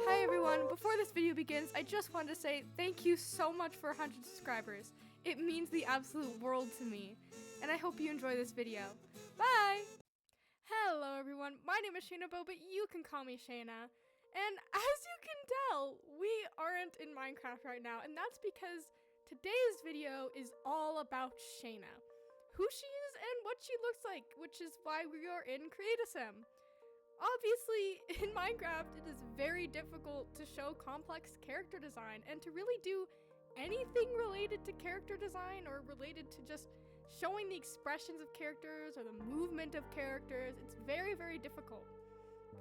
Hi everyone, before this video begins, I just wanted to say thank you so much for 100 subscribers. It means the absolute world to me, and I hope you enjoy this video. Bye! Hello everyone, my name is Shaina, but you can call me Shaina. And as you can tell, we aren't in Minecraft right now, and that's because today's video is all about Shaina. Who she is and what she looks like, which is why we are in Create-A-Sim. Obviously, in Minecraft, it is very difficult to show complex character design and to really do anything related to character design or related to just showing the expressions of characters or the movement of characters. It's very, very difficult.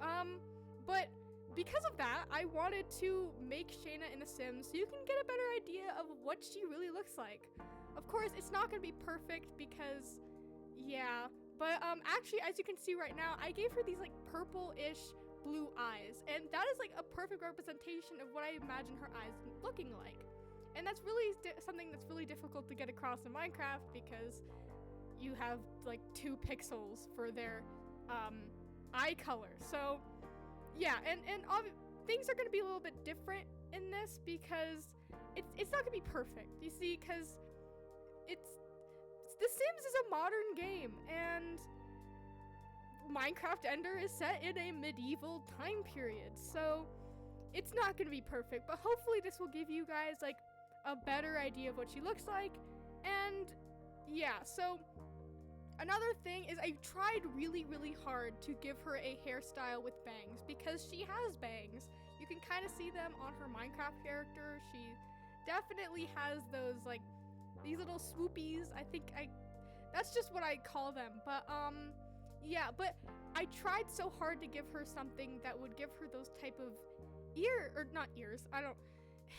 But because of that, I wanted to make Shaina in The Sims so you can get a better idea of what she really looks like. Of course, it's not going to be perfect because, yeah. But actually, as you can see right now, I gave her these like purple-ish blue eyes, and that is like a perfect representation of what I imagine her eyes looking like. And that's really something that's really difficult to get across in Minecraft because you have like 2 pixels for their eye color. So yeah, and things are going to be a little bit different in this because it's not going to be perfect. You see, because The Sims is a modern game, and Minecraft Ender is set in a medieval time period, so it's not gonna be perfect, but hopefully this will give you guys, like, a better idea of what she looks like, and yeah, so another thing is I tried really, really hard to give her a hairstyle with bangs, because she has bangs. You can kind of see them on her Minecraft character. She definitely has those, like, these little swoopies. That's just what I call them. But, yeah, but I tried so hard to give her something that would give her those type of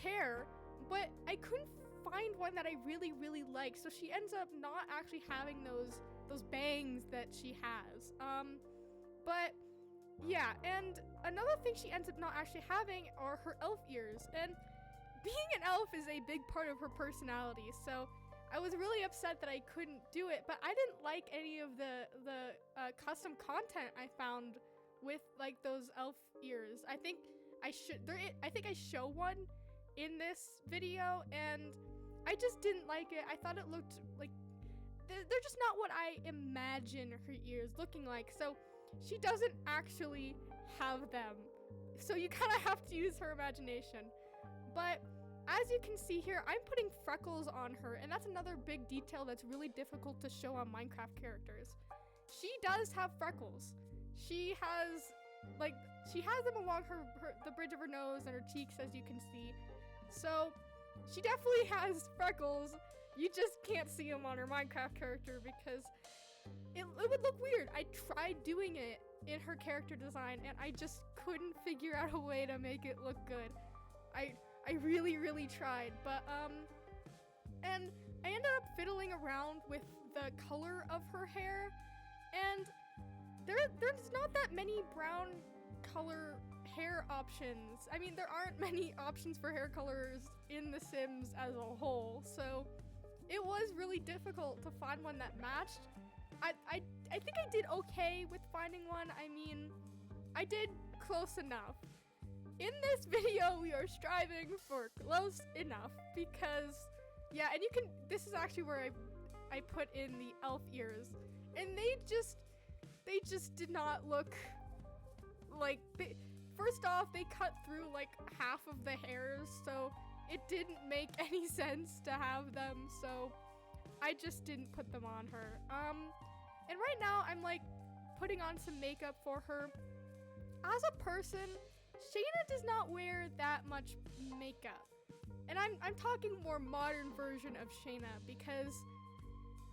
hair, but I couldn't find one that I really, really like. So she ends up not actually having those bangs that she has. But yeah, and another thing she ends up not actually having are her elf ears, and being an elf is a big part of her personality, so I was really upset that I couldn't do it, but I didn't like any of the custom content I found with like those elf ears. I think I show one in this video, and I just didn't like it. I thought it looked like they're just not what I imagine her ears looking like, so she doesn't actually have them. So you kind of have to use her imagination. But as you can see here, I'm putting freckles on her, and that's another big detail that's really difficult to show on Minecraft characters. She does have freckles. She has them along the bridge of her nose and her cheeks, as you can see. So she definitely has freckles. You just can't see them on her Minecraft character because it would look weird. I tried doing it in her character design, and I just couldn't figure out a way to make it look good. I really, really tried, but, and I ended up fiddling around with the color of her hair, and there's not that many brown color hair options. I mean, there aren't many options for hair colors in The Sims as a whole, so it was really difficult to find one that matched. I think I did okay with finding one. I mean, I did close enough. In this video, we are striving for close enough because, yeah, and this is actually where I put in the elf ears, and they just did not look like, first off, they cut through like half of the hairs, so it didn't make any sense to have them, so I just didn't put them on her. And right now, I'm like putting on some makeup for her. As a person, Shaina does not wear that much makeup, and I'm talking more modern version of Shaina because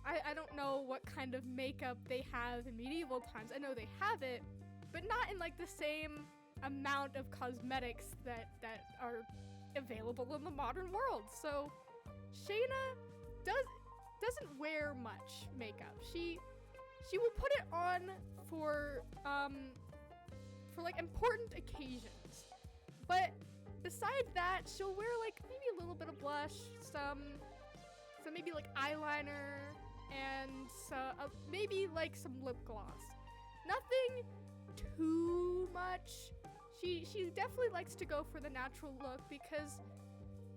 I don't know what kind of makeup they have in medieval times. I know they have it, but not in like the same amount of cosmetics that are available in the modern world. So Shaina doesn't wear much makeup. She will put it on for like important occasions, but besides that, she'll wear like maybe a little bit of blush, some maybe like eyeliner, and maybe like some lip gloss. Nothing too much. She definitely likes to go for the natural look because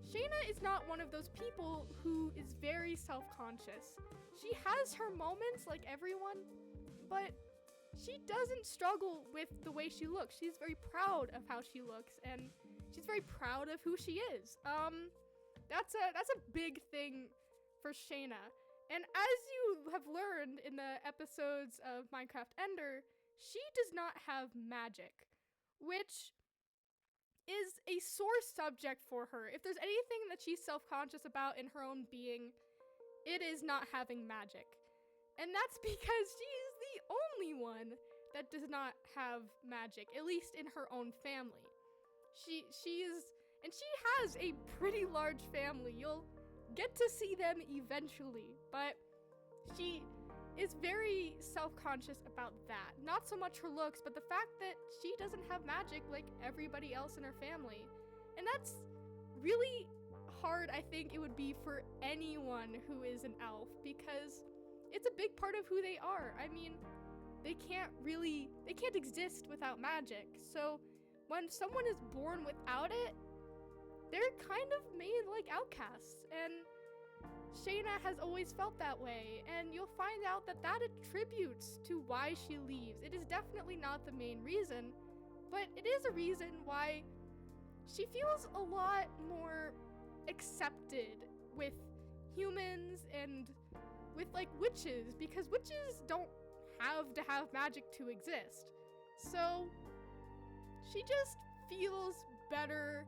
Shaina is not one of those people who is very self-conscious. She has her moments like everyone, but she doesn't struggle with the way she looks. She's very proud of how she looks, and she's very proud of who she is. That's a big thing for Shaina. And as you have learned in the episodes of Minecraft Ender, she does not have magic, which is a sore subject for her. If there's anything that she's self-conscious about in her own being, it is not having magic. And that's because she is the only one that does not have magic, at least in her own family. She has a pretty large family. You'll get to see them eventually, but she is very self-conscious about that. Not so much her looks, but the fact that she doesn't have magic like everybody else in her family. And that's really hard, I think it would be for anyone who is an elf, because it's a big part of who they are. I mean, they can't exist without magic. So when someone is born without it, they're kind of made like outcasts. And Shaina has always felt that way, and you'll find out that that attributes to why she leaves. It is definitely not the main reason, but it is a reason why she feels a lot more accepted with humans and with like witches, because witches don't have to have magic to exist. So she just feels better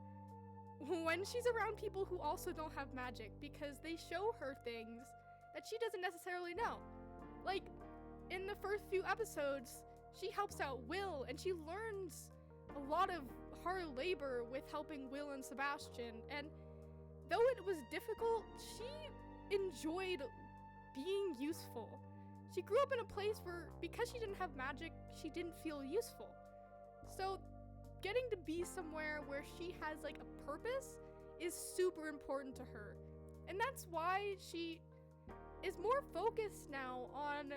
when she's around people who also don't have magic, because they show her things that she doesn't necessarily know. Like, in the first few episodes, she helps out Will, and she learns a lot of hard labor with helping Will and Sebastian, and though it was difficult, she enjoyed being useful. She grew up in a place where, because she didn't have magic, she didn't feel useful. So getting to be somewhere where she has like a purpose is super important to her. And that's why she is more focused now on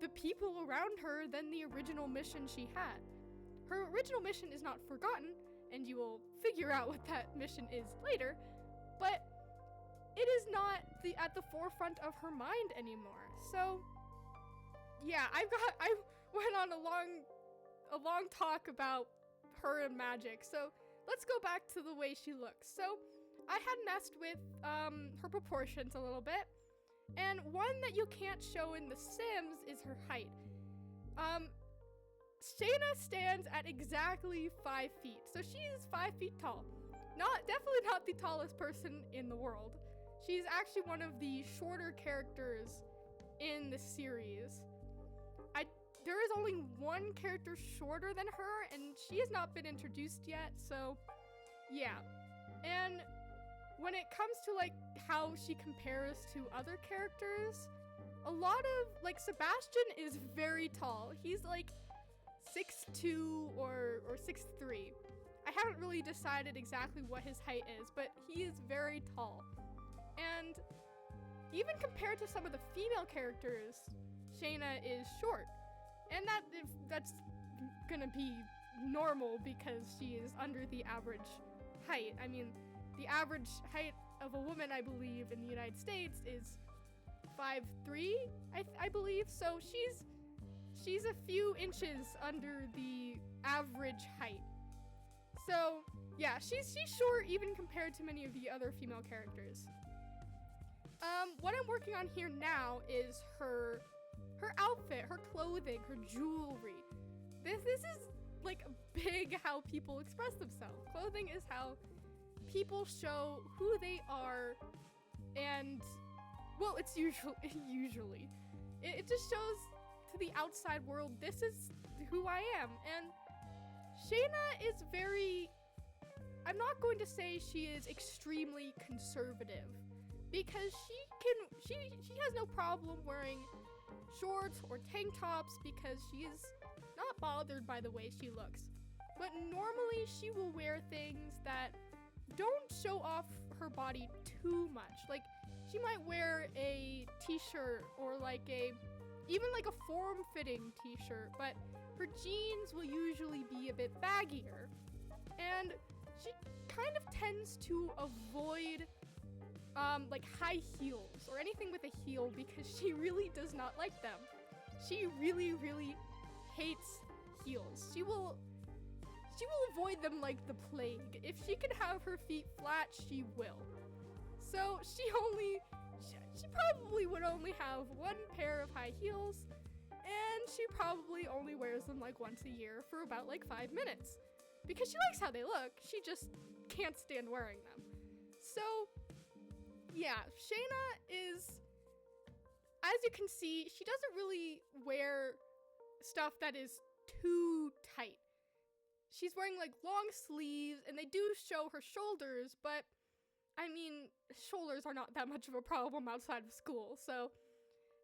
the people around her than the original mission she had. Her original mission is not forgotten, and you will figure out what that mission is later, but it is not at the forefront of her mind anymore. So yeah, I went on a long talk about her and magic, so let's go back to the way she looks. So I had messed with her proportions a little bit, and one that you can't show in The Sims is her height. Shaina stands at exactly 5 feet, so she is 5 feet tall. Definitely not the tallest person in the world. She's actually one of the shorter characters in the series. There is only one character shorter than her, and she has not been introduced yet, so yeah. And when it comes to like how she compares to other characters, a lot of like Sebastian is very tall. He's like 6'2" or 6'3". I haven't really decided exactly what his height is, but he is very tall. And even compared to some of the female characters, Shaina is short. And that's gonna be normal because she is under the average height. I mean, the average height of a woman, I believe, in the United States is 5'3", I believe. So she's a few inches under the average height. So yeah, she's short even compared to many of the other female characters. What I'm working on here now is her outfit, her clothing, her jewelry. This is like big how people express themselves. Clothing is how people show who they are, and well, it's usually. It just shows to the outside world, this is who I am. And Shaina is I'm not going to say she is extremely conservative, because she has no problem wearing shorts or tank tops because she is not bothered by the way she looks. But normally she will wear things that don't show off her body too much. Like, she might wear a t-shirt or even like a form-fitting t-shirt, but her jeans will usually be a bit baggier. And she kind of tends to avoid like high heels or anything with a heel because she really does not like them. She really, really hates heels. She will avoid them like the plague. If she can have her feet flat, she will. So she probably would only have one pair of high heels, and she probably only wears them like once a year for about like 5 minutes. Because she likes how they look, she just can't stand wearing them. So, yeah, Shaina is, as you can see, she doesn't really wear stuff that is too tight. She's wearing like long sleeves, and they do show her shoulders, but I mean, shoulders are not that much of a problem outside of school, so,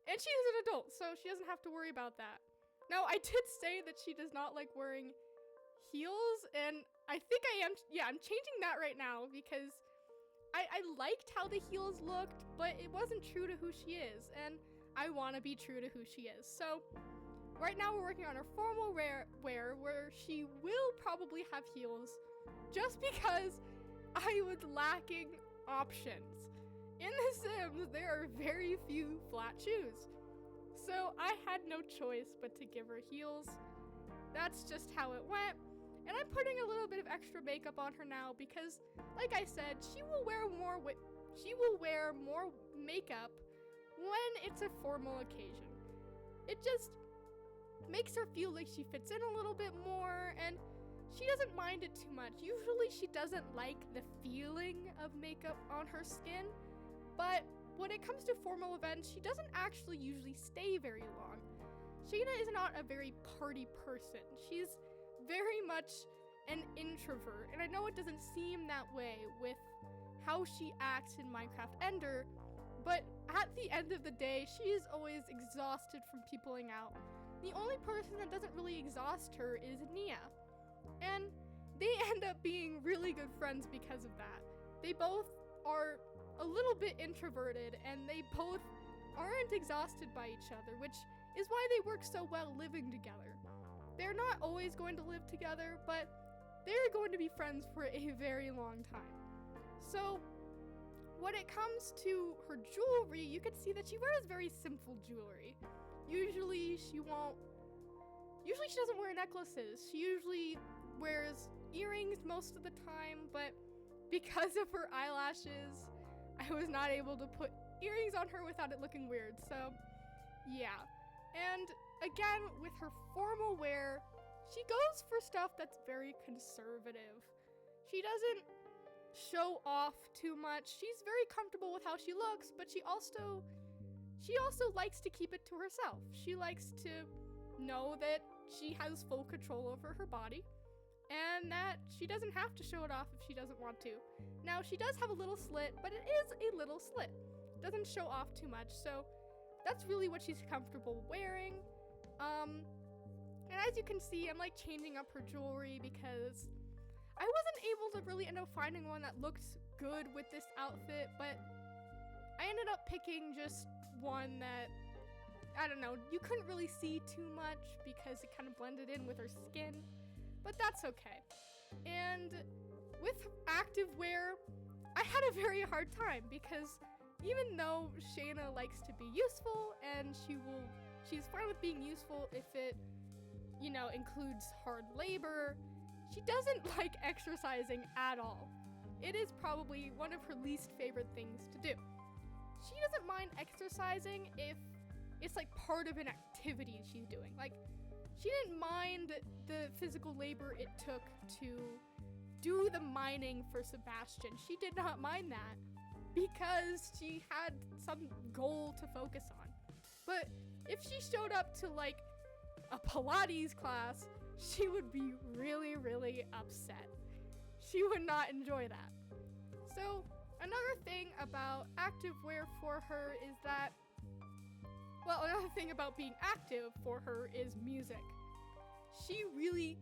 and she's an adult, so she doesn't have to worry about that. Now, I did say that she does not like wearing heels, and I think I'm changing that right now because I liked how the heels looked, but it wasn't true to who she is, and I want to be true to who she is. So right now we're working on her formal wear where she will probably have heels just because I was lacking options. In The Sims, there are very few flat shoes. So I had no choice but to give her heels. That's just how it went. And I'm putting a little bit of extra makeup on her now because, like I said, she will wear more makeup when it's a formal occasion. It just makes her feel like she fits in a little bit more, and she doesn't mind it too much. Usually she doesn't like the feeling of makeup on her skin, but when it comes to formal events, she doesn't actually usually stay very long. Shaina is not a very party person. She's very much an introvert, and I know it doesn't seem that way with how she acts in Minecraft Ender, but at the end of the day, she is always exhausted from peopling out. The only person that doesn't really exhaust her is Nia, and they end up being really good friends because of that. They both are a little bit introverted, and they both aren't exhausted by each other, which is why they work so well living together. They're not always going to live together, but they're going to be friends for a very long time. So, when it comes to her jewelry, you can see that she wears very simple jewelry. Usually she doesn't wear necklaces. She usually wears earrings most of the time, but because of her eyelashes, I was not able to put earrings on her without it looking weird, so yeah. And again, with her formal wear, she goes for stuff that's very conservative. She doesn't show off too much. She's very comfortable with how she looks, but she also likes to keep it to herself. She likes to know that she has full control over her body and that she doesn't have to show it off if she doesn't want to. Now, she does have a little slit, but it is a little slit. It doesn't show off too much, so that's really what she's comfortable wearing. And as you can see, I'm like changing up her jewelry because I wasn't able to really end up finding one that looked good with this outfit, but I ended up picking just one that, I don't know, you couldn't really see too much because it kind of blended in with her skin, but that's okay. And with active wear, I had a very hard time because even though Shaina likes to be useful and she's fine with being useful if it, includes hard labor, she doesn't like exercising at all. It is probably one of her least favorite things to do. She doesn't mind exercising if it's like part of an activity she's doing. Like, she didn't mind the physical labor it took to do the mining for Sebastian. She did not mind that because she had some goal to focus on. But if she showed up to like a Pilates class, she would be really, really upset. She would not enjoy that. So another thing about active wear for her is that, another thing about being active for her is music. She really,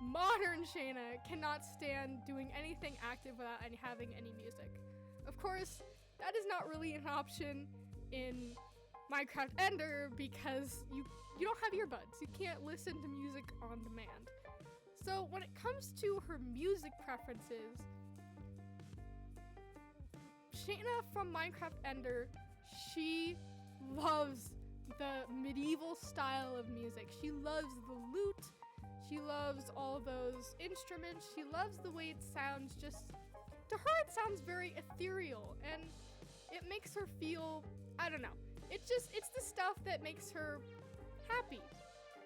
modern Shaina cannot stand doing anything active without having any music. Of course, that is not really an option in Minecraft Ender because you don't have earbuds. You can't listen to music on demand. So when it comes to her music preferences, Shaina from Minecraft Ender, she loves the medieval style of music. She loves the lute. She loves all those instruments. She loves the way it sounds. Just to her, it sounds very ethereal, and it makes her feel, I don't know. It's the stuff that makes her happy.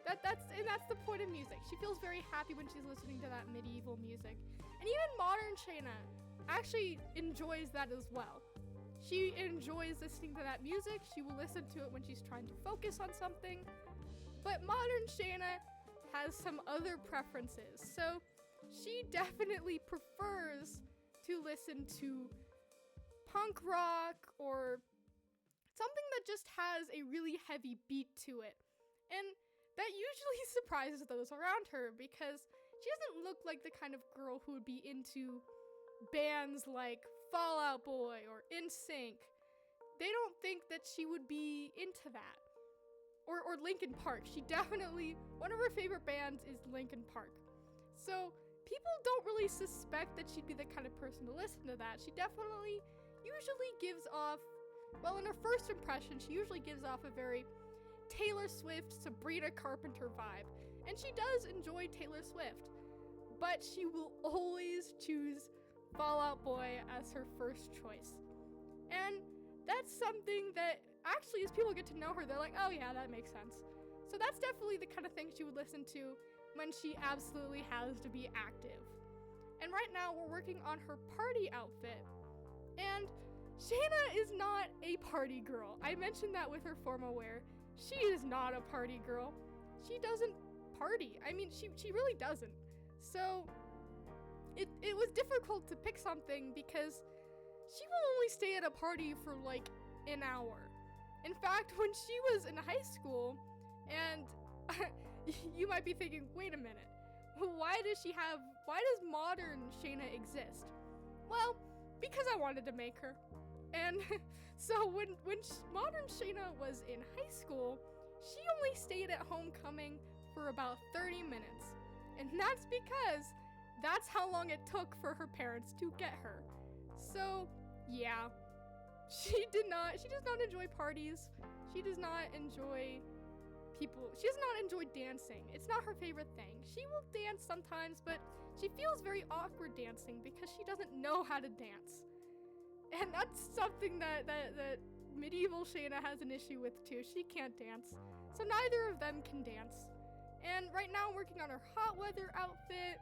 That's the point of music. She feels very happy when she's listening to that medieval music. And even modern Shaina actually enjoys that as well. She enjoys listening to that music. She will listen to it when she's trying to focus on something. But modern Shaina has some other preferences. So she definitely prefers to listen to punk rock or something that just has a really heavy beat to it. And that usually surprises those around her because she doesn't look like the kind of girl who would be into bands like Fall Out Boy or NSYNC. They don't think that she would be into that. Or Linkin Park. She definitely, one of her favorite bands is Linkin Park. So people don't really suspect that she'd be the kind of person to listen to that. She definitely usually gives off, well, in her first impression, she usually gives off a very Taylor Swift, Sabrina Carpenter vibe. And she does enjoy Taylor Swift. But she will always choose Fall Out Boy as her first choice. And that's something that actually, as people get to know her, they're like, oh yeah, that makes sense. So that's definitely the kind of thing she would listen to when she absolutely has to be active. And right now we're working on her party outfit. And Shaina is not a party girl. I mentioned that with her formal wear. She is not a party girl. She doesn't party. I mean, she really doesn't. So it was difficult to pick something because she will only stay at a party for like an hour. In fact, when she was in high school, and you might be thinking, wait a minute, why does modern Shaina exist? Well, because I wanted to make her. And so when modern Shaina was in high school, she only stayed at homecoming for about 30 minutes. And that's because that's how long it took for her parents to get her. So, yeah. She does not enjoy parties. She does not enjoy people. She does not enjoy dancing. It's not her favorite thing. She will dance sometimes, but she feels very awkward dancing because she doesn't know how to dance. And that's something that medieval Shaina has an issue with too. She can't dance. So neither of them can dance. And right now I'm working on her hot weather outfit.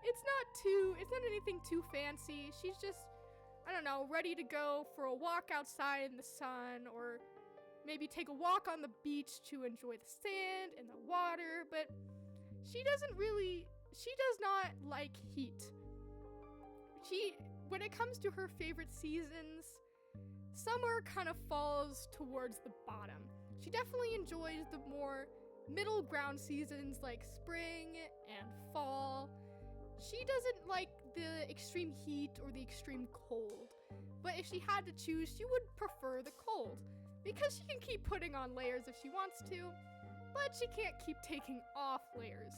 It's not anything too fancy. She's just, I don't know, ready to go for a walk outside in the sun, or maybe take a walk on the beach to enjoy the sand and the water, but she does not like heat. When it comes to her favorite seasons, summer kind of falls towards the bottom. She definitely enjoys the more middle ground seasons like spring and fall. She doesn't like the extreme heat or the extreme cold, but if she had to choose, she would prefer the cold because she can keep putting on layers if she wants to, but she can't keep taking off layers.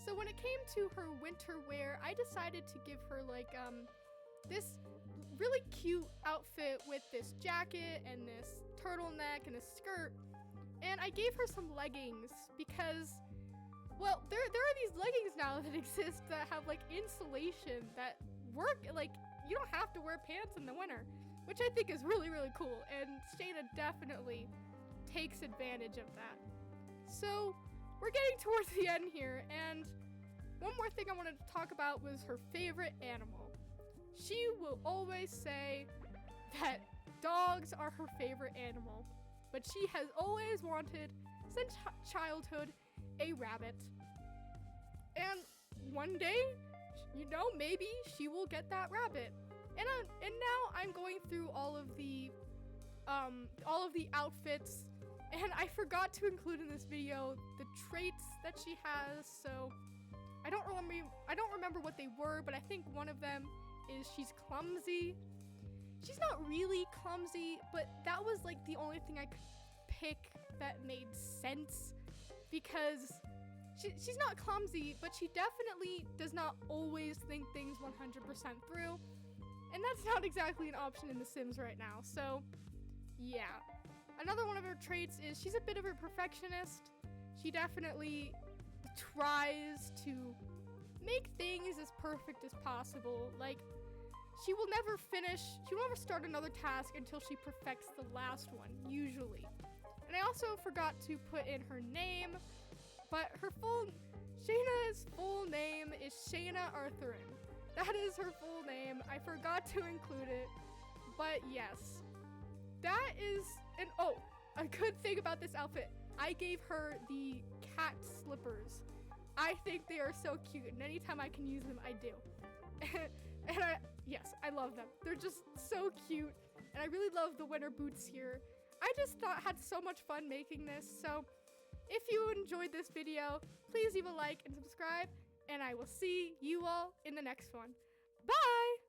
So when it came to her winter wear, I decided to give her like this really cute outfit with this jacket and this turtleneck and this skirt, and I gave her some leggings because, well, there are these leggings now that exist that have like insulation that work, like you don't have to wear pants in the winter, which I think is really, really cool, and Shaina definitely takes advantage of that. So we're getting towards the end here, and one more thing I wanted to talk about was her favorite animal. She will always say that dogs are her favorite animal, but she has always wanted, since childhood, a rabbit. And one day, maybe she will get that rabbit. And now I'm going through all of the outfits, and I forgot to include in this video the traits that she has. So I don't remember what they were, but I think one of them is she's clumsy. She's not really clumsy, but that was like the only thing I could pick that made sense because she's not clumsy, but she definitely does not always think things 100% through. And that's not exactly an option in The Sims right now. So, yeah. Another one of her traits is she's a bit of a perfectionist. She definitely tries to make things as perfect as possible. Like, she will never start another task until she perfects the last one, usually. And I also forgot to put in her name, but Shaina's full name is Shaina Arthurin. That is her full name. I forgot to include it, but yes. That is, a good thing about this outfit. I gave her the cat slippers. I think they are so cute, and anytime I can use them, I do. Yes, I love them. They're just so cute, and I really love the winter boots here. I just had so much fun making this, so if you enjoyed this video, please leave a like and subscribe, and I will see you all in the next one. Bye!